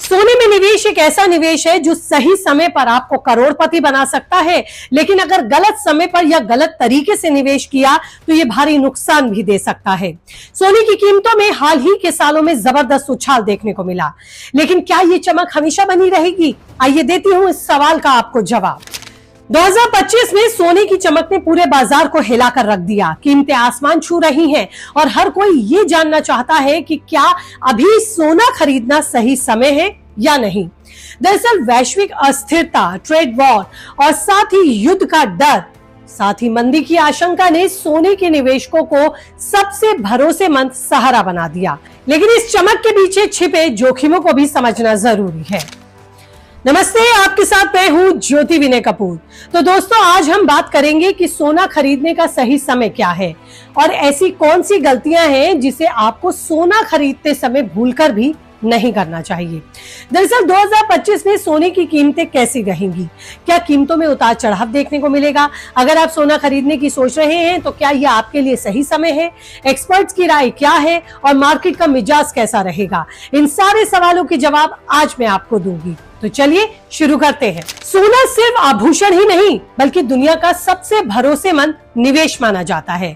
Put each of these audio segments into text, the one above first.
सोने में निवेश एक ऐसा निवेश है जो सही समय पर आपको करोड़पति बना सकता है, लेकिन अगर गलत समय पर या गलत तरीके से निवेश किया तो ये भारी नुकसान भी दे सकता है। सोने की कीमतों में हाल ही के सालों में जबरदस्त उछाल देखने को मिला, लेकिन क्या ये चमक हमेशा बनी रहेगी? आइए देती हूं इस सवाल का आपको जवाब। 2025 में सोने की चमक ने पूरे बाजार को हिलाकर रख दिया। कीमतें आसमान छू रही हैं और हर कोई ये जानना चाहता है कि क्या अभी सोना खरीदना सही समय है या नहीं। दरअसल वैश्विक अस्थिरता, ट्रेड वॉर और साथ ही युद्ध का डर, साथ ही मंदी की आशंका ने सोने के निवेशकों को सबसे भरोसेमंद सहारा बना दिया, लेकिन इस चमक के पीछे छिपे जोखिमों को भी समझना जरूरी है। नमस्ते, आपके साथ मैं हूं ज्योति विनय कपूर। तो दोस्तों, आज हम बात करेंगे कि सोना खरीदने का सही समय क्या है और ऐसी कौन सी गलतियां हैं जिसे आपको सोना खरीदते समय भूलकर भी नहीं करना चाहिए। दरअसल 2025 में सोने की कीमतें कैसी रहेंगी? क्या कीमतों में उतार चढ़ाव देखने को मिलेगा? अगर आप सोना खरीदने की सोच रहे हैं तो क्या यह आपके लिए सही समय है? एक्सपर्ट्स की राय क्या है और मार्केट का मिजाज कैसा रहेगा? इन सारे सवालों के जवाब आज मैं आपको दूंगी। तो चलिए शुरू करते हैं। सोना सिर्फ आभूषण ही नहीं बल्कि दुनिया का सबसे भरोसेमंद निवेश माना जाता है,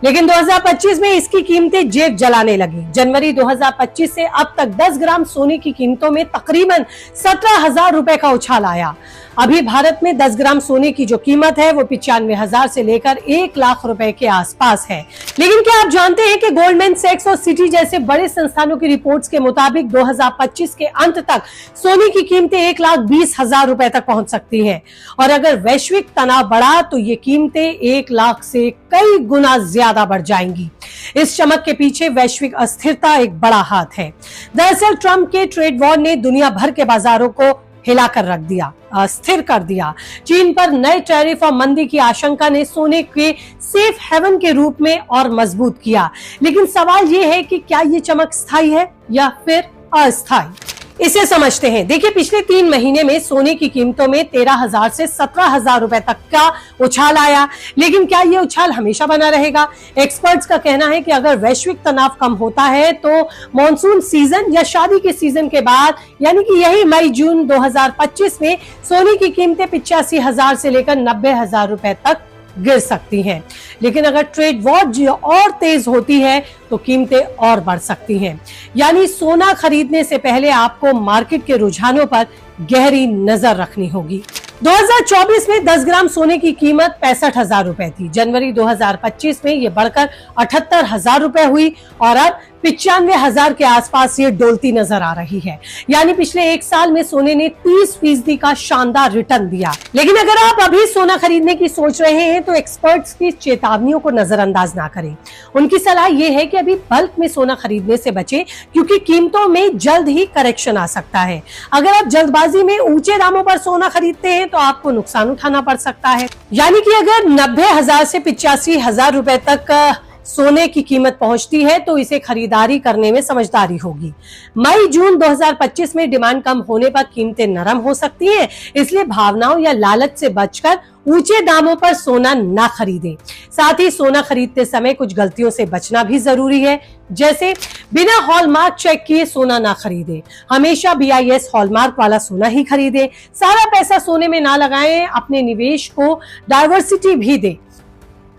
लेकिन 2025 में इसकी कीमतें जेब जलाने लगी। जनवरी 2025 से अब तक 10 ग्राम सोने की कीमतों में तकरीबन 17,000 रुपए का उछाल आया। अभी भारत में 10 ग्राम सोने की जो कीमत है वो 95,000 से लेकर 1 लाख रुपए के आसपास है। लेकिन क्या आप जानते हैं कि गोल्डमैन सैक्स और सिटी जैसे बड़े संस्थानों की रिपोर्ट्स के मुताबिक 2025 के अंत तक सोने की कीमतें 1,20,000 रुपए तक पहुंच सकती हैं, और अगर वैश्विक तनाव बढ़ा तो ये कीमतें 1 लाख से कई गुना ज्यादा बढ़ जाएंगी। इस चमक के पीछे वैश्विक अस्थिरता एक बड़ा हाथ है। दरअसल ट्रंप के ट्रेड वॉर ने दुनिया भर के बाजारों को हिलाकर रख दिया, अस्थिर कर दिया। चीन पर नए टैरिफ और मंदी की आशंका ने सोने के सेफ हेवन के रूप में और मजबूत किया। लेकिन सवाल ये है कि क्या ये चमक स्थायी है या फिर अस्थायी? इसे समझते हैं। देखिए, पिछले 3 महीने में सोने की कीमतों में 13,000 से 17,000 रुपए तक का उछाल आया, लेकिन क्या ये उछाल हमेशा बना रहेगा? एक्सपर्ट्स का कहना है कि अगर वैश्विक तनाव कम होता है तो मॉनसून सीजन या शादी के सीजन के बाद, यानी कि यही मई-जून 2025 में सोने की कीमतें 85,000 से लेकर 90,000 रुपए तक गिर सकती हैं। लेकिन अगर ट्रेड वॉर और तेज होती है तो कीमतें और बढ़ सकती हैं। यानी सोना खरीदने से पहले आपको मार्केट के रुझानों पर गहरी नजर रखनी होगी। 2024 में 10 ग्राम सोने की कीमत 65,000 रुपए थी। जनवरी 2025 में ये बढ़कर 78,000 रुपए हुई और अब 95,000 के आसपास ये डोलती नजर आ रही है। यानी पिछले 1 साल में सोने ने 30% का शानदार रिटर्न दिया। लेकिन अगर आप अभी सोना खरीदने की सोच रहे हैं तो एक्सपर्ट्स की चेतावनियों को नजरअंदाज ना करें। उनकी सलाह ये है कि अभी बल्क में सोना खरीदने से बचें, क्योंकि कीमतों में जल्द ही करेक्शन आ सकता है। अगर आप जल्दबाजी में ऊंचे दामों पर सोना खरीदते हैं तो आपको नुकसान उठाना पड़ सकता है। यानी कि अगर 90,000 से 85,000 रुपए तक सोने की कीमत पहुंचती है तो इसे खरीदारी करने में समझदारी होगी। मई-जून 2025 में डिमांड कम होने पर कीमतें नरम हो सकती हैं, इसलिए भावनाओं या लालच से बचकर ऊंचे दामों पर सोना ना खरीदें। साथ ही सोना खरीदते समय कुछ गलतियों से बचना भी जरूरी है, जैसे बिना हॉलमार्क चेक किए सोना ना खरीदें। हमेशा BIS हॉलमार्क वाला सोना ही खरीदें। सारा पैसा सोने में ना लगाएं, अपने निवेश को डाइवर्सिटी भी दें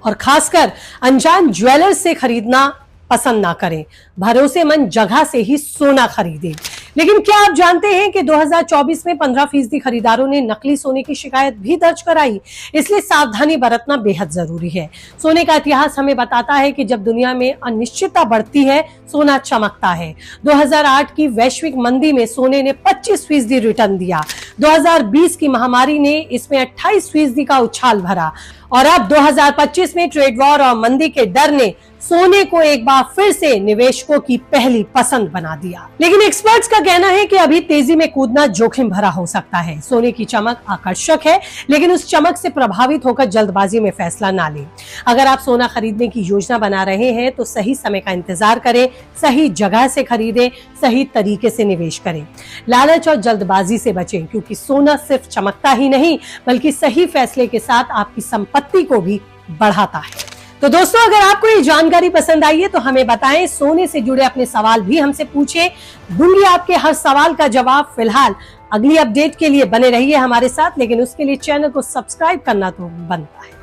और खासकर अनजान ज्वेलर्स से खरीदना पसंद ना करें। भरोसेमंद जगह से ही सोना खरीदें। लेकिन क्या आप जानते हैं कि 2024 में 15% खरीदारों ने नकली सोने की शिकायत भी दर्ज कराई? इसलिए सावधानी बरतना बेहद जरूरी है। सोने का इतिहास हमें बताता है कि जब दुनिया में अनिश्चितता बढ़ती है, सोना चमकता है। 2008 की वैश्विक मंदी में सोने ने 25% रिटर्न दिया। 2020 की महामारी ने इसमें 28% का उछाल भरा और अब 2025 में ट्रेड वॉर और मंदी के डर ने सोने को एक बार फिर से निवेशकों की पहली पसंद बना दिया। लेकिन एक्सपर्ट्स का कहना है कि अभी तेजी में कूदना जोखिम भरा हो सकता है। सोने की चमक आकर्षक है, लेकिन उस चमक से प्रभावित होकर जल्दबाजी में फैसला ना लें। अगर आप सोना खरीदने की योजना बना रहे हैं तो सही समय का इंतजार करें, सही जगह से खरीदें, सही तरीके से निवेश करें। लालच और जल्दबाजी से बचें, क्योंकि सोना सिर्फ चमकता ही नहीं बल्कि सही फैसले के साथ आपकी संपत्ति को भी बढ़ाता है। तो दोस्तों, अगर आपको ये जानकारी पसंद आई है तो हमें बताएं, सोने से जुड़े अपने सवाल भी हमसे पूछें, दूंगी आपके हर सवाल का जवाब। फिलहाल अगली अपडेट के लिए बने रहिए हमारे साथ, लेकिन उसके लिए चैनल को सब्सक्राइब करना तो बनता है।